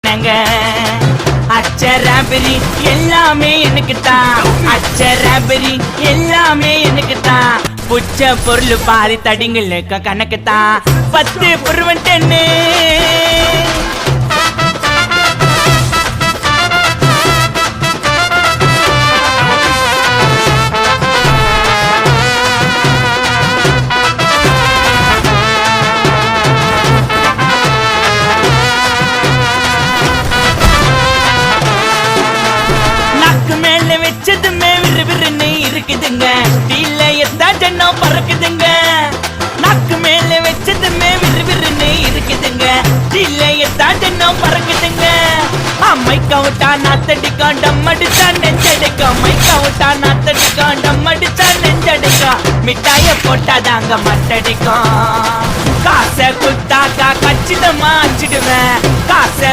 கேட்டாங்க. அச்சராபரி எல்லாமே எனக்கு தான், அச்சராபரி எல்லாமே எனக்கு தான். புச்ச பொருள் பாதி தடிங்களுக்கு கணக்கு தான், 10 பொருவன் 10. வச்சதுமே விறுவிறுன்னு இருக்குதுங்க, டீல எத்தா ஜன்னம் பறக்குதுங்க. நாக்கு மேல வச்சதுமே விறுவிறுன்னு இருக்குதுங்க, டீல எத்தா ஜன்னம் பறக்குதுங்க. மைக்க விட்டா நாத்தடிக்கும், டம் அடிச்சா நெஞ்சடிக்கும். மைக்க விட்டா நாத்தடிக்கும், டம் அடிச்சா நெஞ்சடிக்கும். மிட்டாய போட்டாதாங்க மட்டடிக்கும். காசை குத்தாக்கா கச்சிதமா அச்சிடுவேன், காசை